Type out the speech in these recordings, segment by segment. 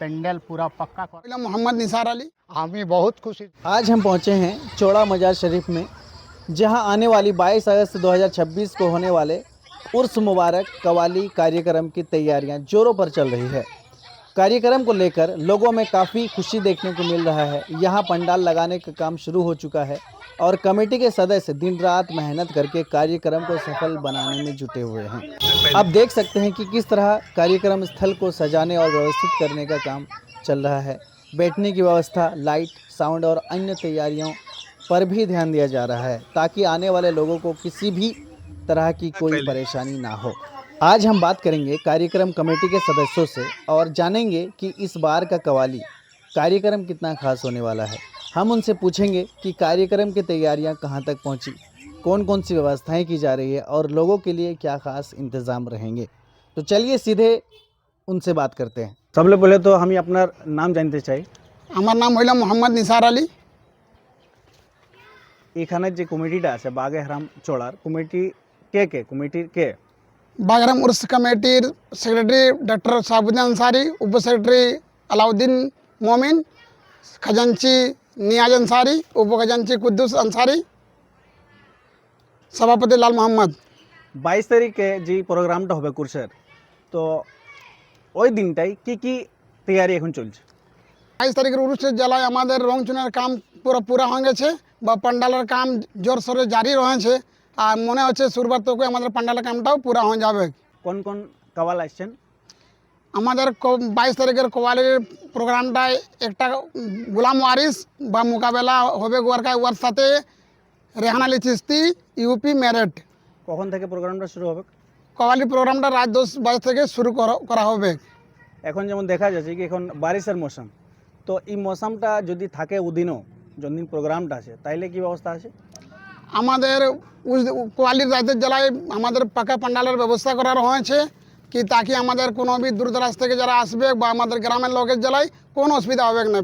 पेंडल पूरा पक्का मोहम्मद निसार अली। हमें बहुत खुशी। आज हम पहुंचे हैं चौड़ा मजार शरीफ में, जहां आने वाली 22 अगस्त 2026 को होने वाले उर्स मुबारक कवाली कार्यक्रम की तैयारियां जोरों पर चल रही है। कार्यक्रम को लेकर लोगों में काफ़ी खुशी देखने को मिल रहा है। यहां पंडाल लगाने का काम शुरू हो चुका है और कमेटी के सदस्य दिन रात मेहनत करके कार्यक्रम को सफल बनाने में जुटे हुए हैं। आप देख सकते हैं कि किस तरह कार्यक्रम स्थल को सजाने और व्यवस्थित करने का काम चल रहा है। बैठने की व्यवस्था, लाइट, साउंड और अन्य तैयारियों पर भी ध्यान दिया जा रहा है ताकि आने वाले लोगों को किसी भी तरह की कोई परेशानी ना हो। आज हम बात करेंगे कार्यक्रम कमेटी के सदस्यों से और जानेंगे कि इस बार का कवाली कार्यक्रम कितना खास होने वाला है। हम उनसे पूछेंगे कि कार्यक्रम की तैयारियां कहां तक पहुंची, कौन कौन सी व्यवस्थाएं की जा रही है और लोगों के लिए क्या खास इंतज़ाम रहेंगे। तो चलिए सीधे उनसे बात करते हैं। सबसे पहले तो हम अपना नाम जानते चाहिए। আমার নাম হইল মোহাম্মদ নিসার আলী। এখানে যে কমিটিটা আছে বাগেহারাম চড়ার কমিটি কমিটির কে? বাগেরহাম উর্স কমিটির সেক্রেটারি ডক্টর শাহাবুদ্দিন আনসারি, উপসেক্রেটারি আলাউদ্দিন মোমিন, খাজাঞ্চি নিয়াজ আনসারি, উপখাজাঞ্চি কুদ্দুস আনসারি, সভাপতি লাল মোহাম্মদ। 22 তারিখে যে প্রোগ্রামটা হবে কুরসের, তো ওই দিনটাই কি তৈরি এখন চলছে? 22 তারিখের উরুসের জেলায় আমাদের রং চুনের কাম পুরা হয়ে গেছে বা পান্ডালের কাম জোরসোরে জারি রয়েছে। আর মনে হচ্ছে শুরুবার থেকে আমাদের পান্ডালের কামটাও পুরা হয়ে যাবে। কোন কোন কাওয়াল আসছেন? আমাদের 22 তারিখের কওয়ালির প্রোগ্রামটায় একটা গোলাম ওয়ারিস বা মোকাবেলা হবে ওর সাথে রেহান আলী চিস্তি, ইউপি মেরঠ। কখন থেকে প্রোগ্রামটা শুরু হবে? কওয়ালি প্রোগ্রামটা রাত 10 বাজে থেকে শুরু করা হবে। এখন যেমন দেখা যাচ্ছে কি এখন বারিশের মৌসুম, তো এই মৌসুমটা যদি থাকে ওদিনও যদিন প্রোগ্রামটা আছে তাইলে কি ব্যবস্থা আছে? আমাদের কোয়ালির রাতের জেলায় আমাদের পাকা পান্ডালের ব্যবস্থা করা হয়েছে কি তাকে আমাদের কোনো भी দূরদরাজ থেকে যারা আসবে বা আমাদের গ্রামের লোকের জেলায় কোনো অসুবিধা হবে না।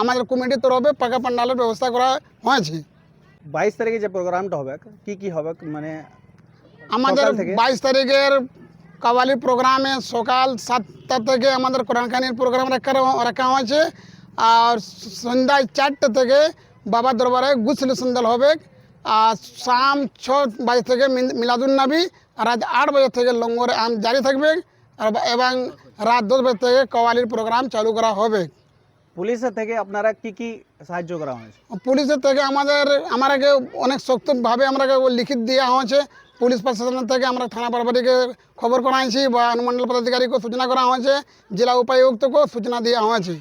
আমাদের কমিটির তরফে পাকা পান্ডালের ব্যবস্থা করা হয়েছে। 22 তারিখে যে প্রোগ্রামটা হবে কি হবে মানে? আমাদের 22 তারিখের কাওয়ালি প্রোগ্রামে সকাল 7টা থেকে আমাদের কোরআনখানির প্রোগ্রাম রাখা হয়েছে আর সন্ধ্যা 4টা থেকে বাবা দরবারে গুসল সন্দাল হবে আর শাম 6 বাজে থেকে মিলাদুন নবী আর রাত 8 বাজে থেকে লঙ্গর আম জারি থাকবে এবং রাত 10 বাজে থেকে কাওয়ালির প্রোগ্রাম চালু করা হবে। পুলিশের থেকে আপনারা কি সাহায্য করা হয়েছে? পুলিশের থেকে আমাদেরকে অনেক শক্তভাবে আমাকে লিখিত দেওয়া হয়েছে। পুলিশ প্রশাসন থেকে আমরা থানা প্রভারীকে খবর করাইছি বা অনুমন্ডল পদাধিকারীকে সূচনা করা হয়েছে, জেলা উপায়ুক্তকে সূচনা দেওয়া হয়েছে।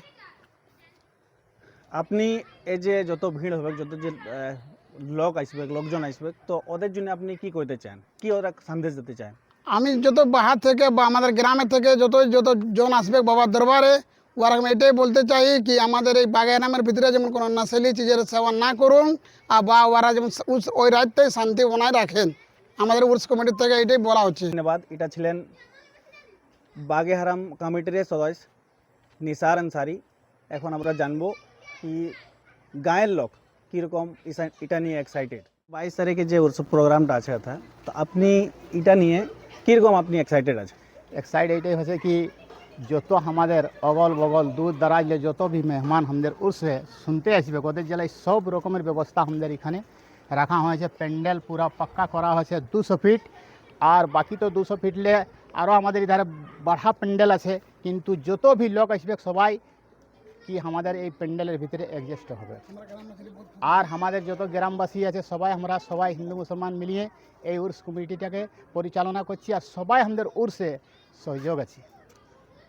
আপনি এই যে যত ভিড় হবে, যত যে লোকজন আসবে, তো ওদের জন্য আপনি কি করতে চান, কি ওরা সন্দেশ দিতে চান? আমি যত বাহার থেকে বা আমাদের গ্রামের থেকে যত জন আসবে বাবার দরবারে ওরা আমি এটাই বলতে চাই কি আমাদের এই বাগেরহামের ভিতরে যেমন কোনো নশীলি চিজের সেবা না করুন আর বা ওরা যেমন ওই রাতটাই শান্তি বনায় রাখেন। আমাদের উর্স কমিটির থেকে এটাই বলা হচ্ছে। ধন্যবাদ। এটা ছিলেন বাগেহারাম কমিটির সদস্য নিসার আনসারি। এখন আমরা জানবো কি গায়ের লোক কীরকম এটা নিয়ে এক্সাইটেড। 22 তারিখে যে উৎসব প্রোগ্রামটা আছে তো আপনি এটা নিয়ে কীরকম আপনি এক্সাইটেড আছে? एक्साइड एटाई है कि जो तो हमारे अगल बगल दूर दराज ले जो तो भी मेहमान हमारे उर्स है सुनते आसबे ओদের জেলায় सब रकमेर व्यवस्था हमारे एखाने रखा हुए। पेंडल पूरा पक्का करा हुए 200 फीट और बाकी तो 200 फीट ले और हमारे इधर बढ़ा पेंडल आछे किन्तु जो तो भी लोक आसबे सबाई कि हमारे ये पेंडलेर भितरे एडजस्ट होबे और हमारे जो तो ग्रामबासी आछे सबाई हमरा सबाई हिंदू मुसलमान मिलिए এই উর্স কমিটিটাকে পরিচালনা করছি আর সবাই আমাদের উর্সে সহযোগ আছে।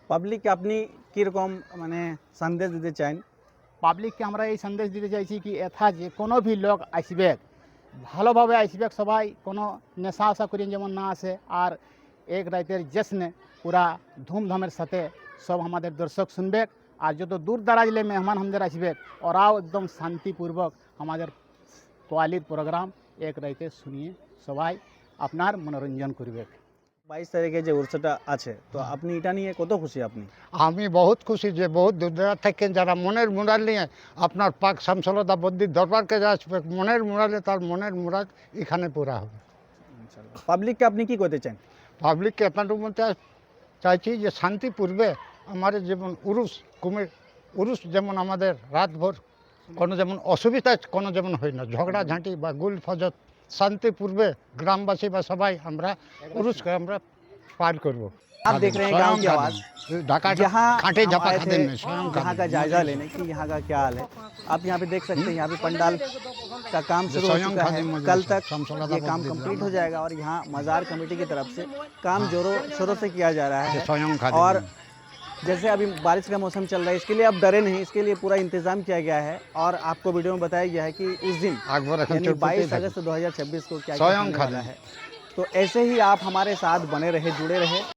পাবলিককে আপনি কীরকম মানে সন্দেশ দিতে চান? পাবলিককে আমরা এই সন্দেশ দিতে চাইছি কি এথা যে কোনো ভি লোক আসবে ভালোভাবে আসবে, সবাই কোনো নেশা আশা করেন যেমন না আসে আর এক রাতের জশ্নে পুরা ধুমধামের সাথে সব আমাদের দর্শক শুনবে আর যত দূর দারাজ লে মেহমান আমাদের আসবে ওরাও একদম শান্তিপূর্বক আমাদের কোয়ালির প্রোগ্রাম এক রাতে শুনিয়ে সবাই আপনার মনোরঞ্জন করবে। 22 তারিখে যে উৎসবটা আছে তো আপনি এটা নিয়ে কত খুশি? আপনি? আমি বহুত খুশি যে বহুত দূর দূরান্ত থেকে যারা মনের মুরাদ নিয়ে আপনার পাক শামসুলতা বদ্দির দরবারকে আসবে মনের মুরাদে তার মনের মুরাদ এখানে পুরা হবে। পাবলিককে আপনি কি করতে চান? পাবলিককে আপনার মধ্যে চাইছি যে শান্তি পূর্বে আমার যেমন উরুস কুমির উরুস যেমন আমাদের রাতভর কোনো যেমন অসুবিধা কোনো যেমন হয় না, ঝগড়াঝাঁটি বা গুল ফজত শান্তিপূর্বে গ্রামবাসী বা সবাই আমরা উরুসকে আমরা পার করব। आप देख रहे हैं गांव की आवाज़, ढाका यहाँ खाटे हम झपा आए खाते थे में स्वयं यहाँ का जायजा लेने की यहाँ का क्या हाल है। आप यहाँ पे देख सकते हैं, यहाँ पे पंडाल का काम शुरू हो स्वयं चुका खादी है। मौजूद कल है, तक शमशोलादा ये काम बहुत कंप्लीट हो जाएगा और यहाँ मज़ार कमेटी की तरफ से काम जोरों शोरों से किया जा रहा है। स्वयं खादी और जैसे अभी बारिश का मौसम चल रहा है, इसके लिए आप डरे नहीं, इसके लिए पूरा इंतजाम किया गया है और आपको वीडियो में बताया गया है कि उस दिन अकबर यानी 22 अगस्त 2026 को क्या स्वयं होने खादी। वाला है। तो ऐसे ही आप हमारे साथ बने रहे, जुड़े रहे।